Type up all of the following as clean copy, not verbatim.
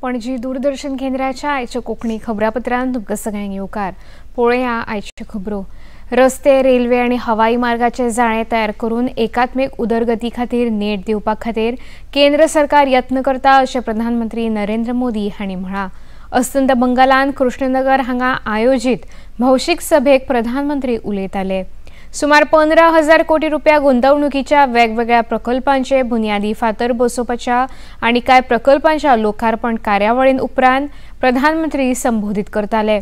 पणजी दूरदर्शन केंद्राच्या आयच्या कोंकणी खबरापत्रांत तुमकां सगळ्यांक येवकार। पळोवया आयच्यो खबरो। रस्ते, रेल्वे आनी हवाई मार्गाचे जाळे तयार करून एकात्मीक उदरगती खातीर नेट दिवपा खातीर केंद्र सरकार यत्न करता अशें प्रधानमंत्री नरेंद्र मोदी हांणी म्हळां। अस्तंत बंगालान कृष्णनगर हांगा आयोजीत भौशीक सभेक प्रधानमंत्री उलयताले। सुमार 15,000 कोटी रुपया गुंतवणुकीच्या वेगवेगळ्या प्रकल्पांचे बुनियादी फातर बसोवपाच्या आनी कांय प्रकल्पांच्या लोकार्पण कार्यावळीं उपरांत प्रधानमंत्री संबोधित करताले।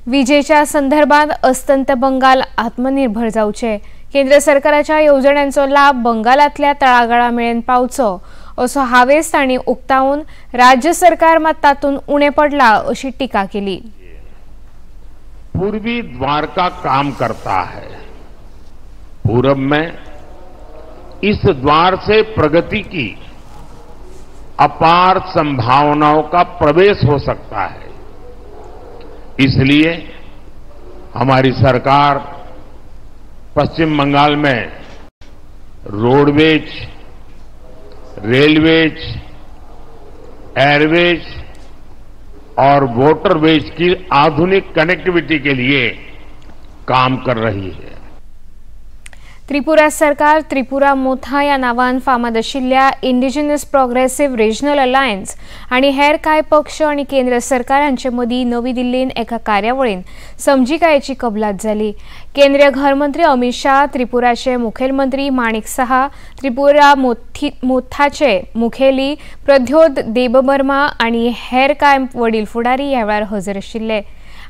विजेच्या संदर्भात अस्तंत बंगाल आत्मनिर्भर जावचे, केंद्र सरकाराच्या येवजण्यांचो लाभ बंगालांतल्या तळागाळा मेरेन पावचो असो हावेस तांणी उक्तावून राज्य सरकार मात तातूंत उणें पडला अशी टिका केली। पूर्वी द्वार का काम करता है, पूरब में इस द्वार से प्रगति की अपार संभावनाओं का प्रवेश हो सकता है। इसलिए हमारी सरकार पश्चिम बंगाल में रोडवेज, रेलवेज, एयरवेज और वाटरवेज की आधुनिक कनेक्टिविटी के लिए काम कर रही है। त्रिपुरा सरकार त्रिपुरा मोथा या नावान फामाद आशिल्ल्या इंडिजिनस प्रोग्रेसिव्ह रिजनल अलायन्स आनी हेर कांय पक्ष आनी केंद्र सरकार हांचे मदीं नवी दिल्लींत एका कार्यावळींत समजिकायेची कबलात जाली। केंद्रीय घरमंत्री अमित शाह, त्रिपुराचे मुखेलमंत्री माणिक साहा, त्रिपुरा मोथाचे मुखेली प्रद्योत देबबर्मा आनी हेर कांय वडील फुडारी ह्या वेळार हजर आशिल्ले।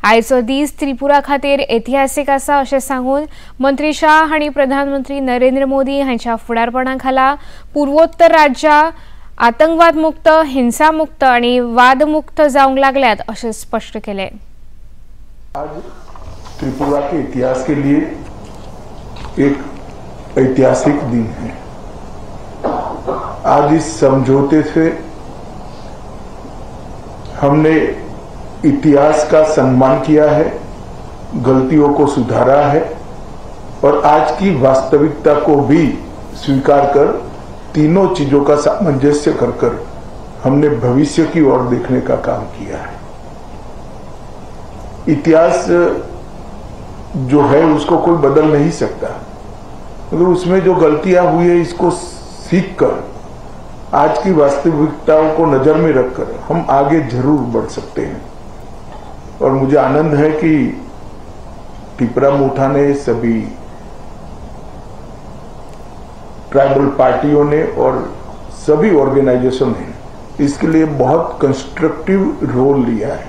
आयचो दीस त्रिपुरा खातीर ऐतिहासीक आसा अशें सांगून मंत्री शाह हांणी प्रधानमंत्री नरेंद्र मोदी हांच्या फुडारपणा खाला पूर्वोत्तर राज्यां आतंकवाद मुक्त, हिंसा मुक्त आनी वाद मुक्त जावंक लागल्यात अशें स्पष्ट केलें। आज त्रिपुरा के इतिहास के लिए एक ऐतिहासिक दिन है। आज इस समझौते से हमने इतिहास का सम्मान किया है, गलतियों को सुधारा है और आज की वास्तविकता को भी स्वीकार कर तीनों चीजों का सामंजस्य कर हमने भविष्य की ओर देखने का काम किया है। इतिहास जो है उसको कोई बदल नहीं सकता, मगर उसमें जो गलतियां हुई है इसको सीखकर आज की वास्तविकताओं को नजर में रखकर हम आगे जरूर बढ़ सकते हैं। और मुझे आनंद है कि त्रिपुरा मोठा ने सभी ट्राइबल पार्टियों ने और सभी ऑर्गेनाइजेशन ने इसके लिए बहुत कंस्ट्रक्टिव रोल लिया है।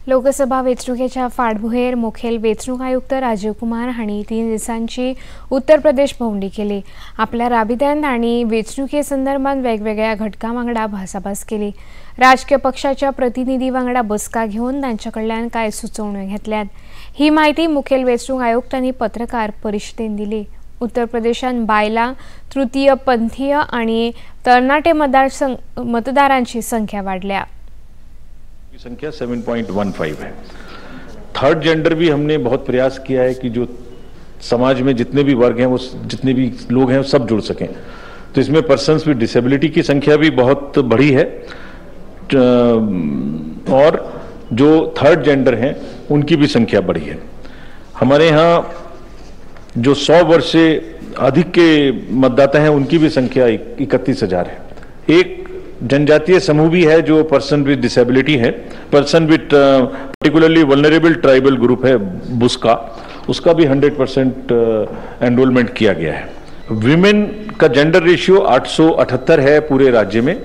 लोकसभा वेंचणुकेच्या फाटभुंयेर मुखेल वेंचणूक आयुक्त राजीव कुमार हांणी 3 दिसांची उत्तर प्रदेश भोंवडी केली। आपल्या राबित्यान तांणी वेंचणुके संदर्भात वेगवेगळ्या घटकां वांगडा भासाभास केली। राजकीय पक्षाच्या प्रतिनिधी वांगडा बसका घेवन तांचे कडल्यान कांय सुचोवण्यो घेतल्यात। ही माहिती मुखेल वेंचणूक आयुक्तांनी पत्रकार परिशदेंत दिली। उत्तर प्रदेशांत बायलां, तृतीय पंथीय आनी तरणाटे मतदारांची संख्या वाढल्या। संख्या 7.15 है। थर्ड जेंडर भी हमने बहुत प्रयास किया है कि जो समाज में जितने भी वर्ग हैं, वो जितने भी लोग हैं वो सब जुड़ सकें। तो इसमें पर्सन्स विद डिसेबिलिटी की संख्या भी बहुत बढ़ी है और जो थर्ड जेंडर हैं उनकी भी संख्या बढ़ी है। हमारे यहाँ जो 100 वर्ष से अधिक के मतदाता हैं उनकी भी संख्या 31,000 है। एक जनजातीय समूह भी है जो पर्सन विद डिसेबिलिटी है, पर्सन विद पर्टिकुलरली वल्नरेबल ट्राइबल ग्रुप है बुस्का, उसका भी 100% एनरोलमेंट किया गया है। विमेन का जेंडर रेशियो 878 है पूरे राज्य में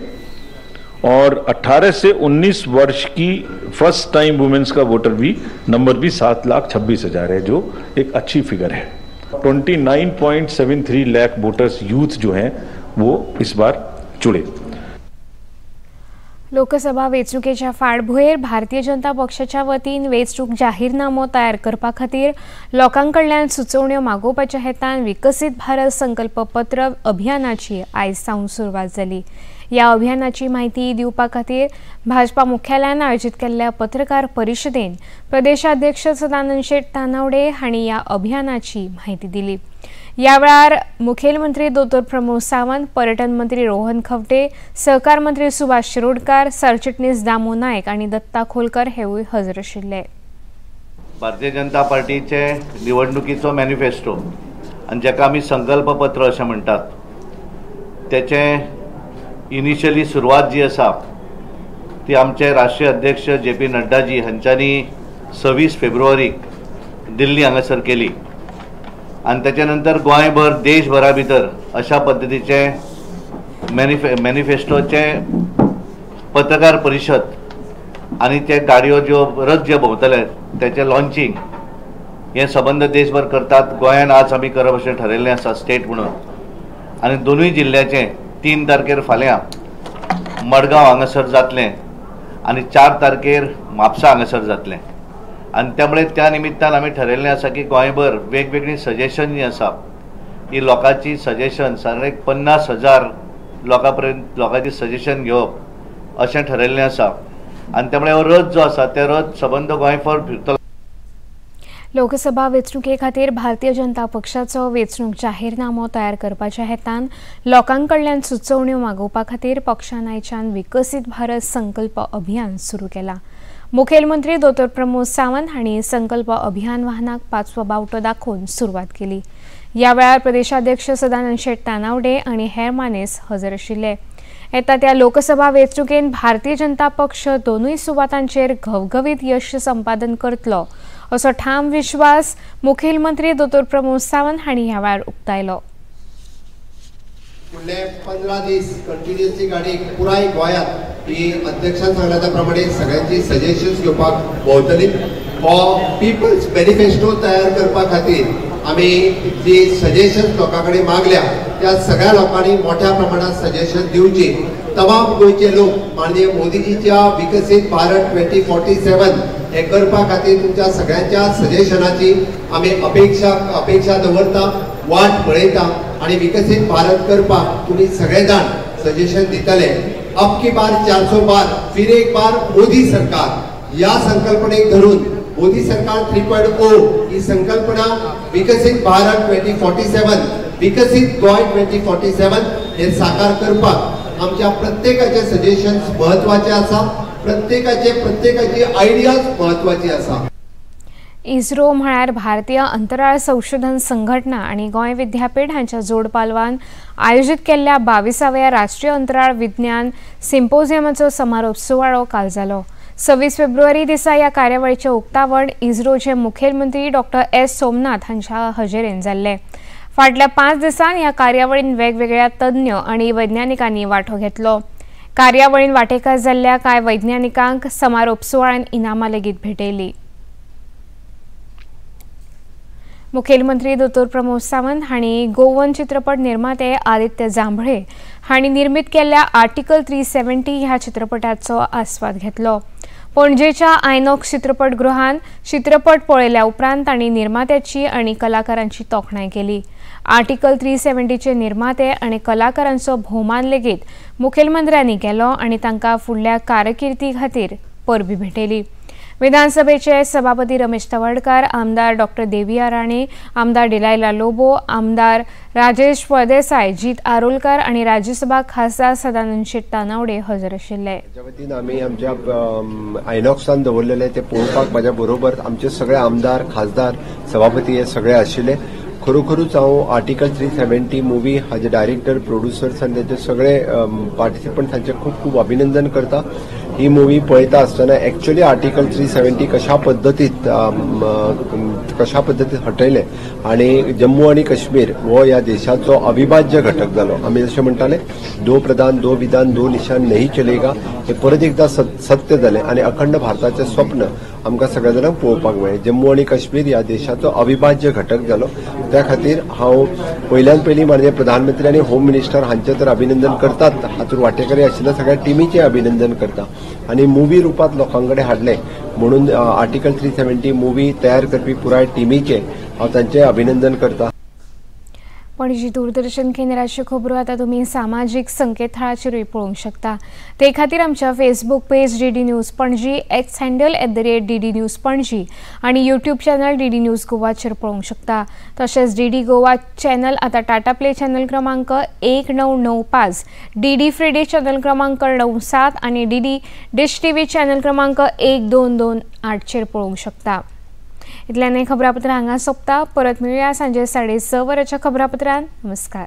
और 18 से 19 वर्ष की फर्स्ट टाइम वुमेन्स का वोटर भी नंबर भी 7,26,000 है, जो एक अच्छी फिगर है। 29.73 लाख वोटर्स यूथ जो हैं वो इस बार जुड़े। लोकसभा वेंचणुकेच्या फाटभुंयेर भारतीय जनता पक्षाच्या वतीन वेंचणूक जाहीरनामो तयार करपा खातीर लोकांकडल्यान सुचोवण्यो मागोवपाच्या हेतान विकसीत भारत संकल्प पत्र अभियानाची आयज सावन सुरवात जाली। या अभियानाची माहिती दिवपा खातीर भाजपा मुख्यालयान आयोजीत केल्ल्या पत्रकार परिशदेंत प्रदेशाध्यक्ष सदानंद शेट तानावडे हांणी या अभियानाची माहिती दिली। या वेळार मुखेलमंत्री दोतोर प्रमोद सावंत, पर्यटन मंत्री रोहन खंवटे, सहकार मंत्री सुभाष शिरोडकार, सरचिटणीस दामू नायक आणि दत्ता खोलकर हेवूय हजर आशिल्ले. भारतीय जनता पार्टीचे निवडणुकीचो मॅनिफेस्टो आणि जेका आमी संकल्प पत्र अशें म्हणटात त्याचे इनिशियली सुरवात जी आसा ती आमचे राष्ट्रीय अध्यक्ष JP नड्डाजी हांच्यांनी 26 फेब्रुवारीक दिल्ली हांगासर केली आणि त्याच्या नंतर गोंयभर देशभरा भितर अशा पद्धतीचे मॅनिफेस्टोचे पत्रकार परिशद आणि ते गाडयो ज्यो रथ जे भोंवतले त्याचे लॉन्चिंग हे संबंध देशभर करतात. गोंयान आज आमी करप अशें ठरयल्लें आसा स्टेट म्हणून आणि दोनूय जिल्ह्याचे 3 तारखेर फाल्यां मडगांव हांगासर जातलें आणि 4 तारखेर म्हापसा हांगासर जातलें आणि त्यामुळे त्या निमित्तान आमी ठरयल्लें आसा की गोंयभर वेगवेगळी सजेशन जी आसा ही लोकांची सजेशन सादारण 50,000 लोकांची सजेशन घेवप अशें ठरयल्लें आसा आणि त्यामुळे हो रथ जो आसा ते रथ सबंद गोंयभर फिरतलो. लोकसभा वेंचणुके खातीर भारतीय जनता पक्षाचो वेंचणूक जाहीरनामो तयार करपाच्या हेतान लोकांकडल्यान सुचोवण्यो मागोवपा खातीर पक्षान आयच्यान विकसीत भारत संकल्प अभियान सुरू केला. मुखेलमंत्री दोतोर प्रमोद सावंत हांणी संकल्प अभियान वाहनाक 5वो बावटो दाखोवन सुरवात केली. या वेळार प्रदेशाध्यक्ष सदानंद शेट तानावडे आनी हेर मानेस हजर आशिल्ले. येता त्या लोकसभा वेंचणुकेन भारतीय जनता पक्ष दोनूय सुवातांचेर घवघवीत यश संपादन करतलो असो ठाम विश्वास मुखेलमंत्री दोतोर प्रमोद सावंत हांणी ह्या वेळार उक्तायलो. फुडले 15 दीस कंटिन्युअसली गाडी पुराय गोंयांत ही अध्यक्षान सांगल्या त्या प्रमाणे सगळ्यांची सजेशन्स घेवपाक भोंवतली. हो पिपल्स मॅनिफेस्टो तयार करपा खातीर आमी जी सजेशन लोकांकडे मागल्या त्या सगळ्या लोकांनी मोठ्या प्रमाणात सजेशन दिवची. तमाम गोंयचे लोक माननीय मोदीजीच्या विकसित भारत 2047 हे करपा खातीर तुमच्या सगळ्यांच्या सजेशनाची आमी अपेक्षा दवरता, वाट पळयता आणि विकसित भारत करपाक तुम्ही सगळे जाण सजेशन दितले. अब की बार 400 बार फिर एक बार मोदी सरकार या संकल्पनेक धरून मोदी सरकार 3.0 ही संकल्पना विकसित भारत 2047 विकसित गोय 2047 हे साकार करपाक आमच्या प्रत्येकाचे सजेशन्स महत्वाचे आसा. प्रत्येकाची आयडियाज महत्वाची आसा. इस्रो म्हळ्यार भारतीय अंतराळ संशोधन संघटना आणि गोंय विद्यापीठ हांच्या जोड पालवान आयोजित केल्ल्या 22व्या राष्ट्रीय अंतराळ विज्ञान सिम्पोजियमाचो समारोप सुवाळो काल जालो. 26 फेब्रुवारी दिसा या कार्यावळीचे उक्तावण इस्रोचे मुखेलमंत्री डॉ. S. सोमनाथ हांच्या हजेरेन जाल्ले. फाटल्या 5 दिसांनी ह्या कार्यावळीन वेगवेगळ्या तज्ञ आणि वैज्ञानिकांनी वांटो घेतलो. कार्यावळीन वांटेकार जाल्ल्या कांय वैज्ञानिकांक समारोप सुवाळ्यान इनामां लेगीत भेटयली. मुखेलमंत्री दोतोर प्रमोद सावंत हांणी गोवन चित्रपट निर्माते आदित्य जांभळे हांणी निर्मित केल्ल्या आर्टिकल 370 ह्या चित्रपटाचो आस्वाद घेतलो. पणजेच्या आयनॉक्स चित्रपटगृहान चित्रपट पळयल्या उपरांत तांणी निर्मात्याची आनी कलाकारांची तोखणाय केली. आर्टिकल 370चे निर्माते आनी कलाकारांचो भोवमान लेगीत मुखेलमंत्र्यांनी केलो आनी तांकां फुडल्या कारकिर्दी खातीर परबी भेटयली. विधानसभेचे सभापती रमेश तवडकार, आमदार डॉ. देविया राणे, आमदार डिलायला लोबो, आमदार राजेश फळदेसाय, जीत आरोलकर आणि राज्यसभा खासदार सदानंद शेट तानावडे हजर आशिल्ले. वतीन आमी आमच्या आयनॉक्सान दवरलेले ते पळोवपाक म्हाज्या बरोबर आमचे सगळे आमदार, खासदार, सभापती हे सगळे आशिल्ले. खरोखरूच हांव आर्टिकल 370 मुवी हाजे डायरेक्टर, प्रोड्युसर्स आनी तेचे सगळे पार्टिसिपंट हांचे खूब खूब अभिनंदन करता. ही मुवी पळयता आसतना एक्चुअली आर्टिकल 370 कशा पद्दतीन हटयले आणि जम्मू आणि काश्मीर हो या देशाचो अविभाज्य घटक जालो. आमी जशें म्हणटाले दो प्रधान, दो विधान, दो निशान नहीं चलेगा हे परत एकदा सत्य जालें आणि अखंड भारताचें स्वप्न आमकां सगळ्या जाणांक पळोवपाक मेळ्ळें. जम्मू आणि काश्मीर ह्या देशाचो अविभाज्य घटक जालो. त्या खातीर हांव पयल्यान पयलीं माननीय प्रधानमंत्री आनी होम मिनिस्टर हांचें तर अभिनंदन करतात, हातूंत वांटेकरी आशिल्ल्या सगळ्या टिमीचें अभिनंदन करता आणि मुवी रुपांत लोकांकडे हाडले म्हणून आर्टिकल 370 मुवी तयार करपी पुराय टिमीचे हांव तांचें अभिनंदन करता. पणजी दूरदर्शन केंद्राची खबरो आता तुम्ही सामाजिक संकेतथळाचेरूय पळोवंक शकता। ते खातीर आमच्या Facebook page DD news Panaji, x handle @DD news Panaji आणि यूट्यूब चॅनल DD न्यूज गोवाचेर पळोवंक शकता। तशेंच DD गोवा चॅनल आता टाटा प्ले चॅनल क्रमांक 1995, DD फ्री डिश चॅनल क्रमांक 97 आणि DD डिश TV चॅनल क्रमांक 1228 चेर पळोवंक शकता। इतल्यान खबरापत्र हांगा सोंपता। परत मेळुया सांजे 6:30 वरांच्या खबरापत्रांत। नमस्कार।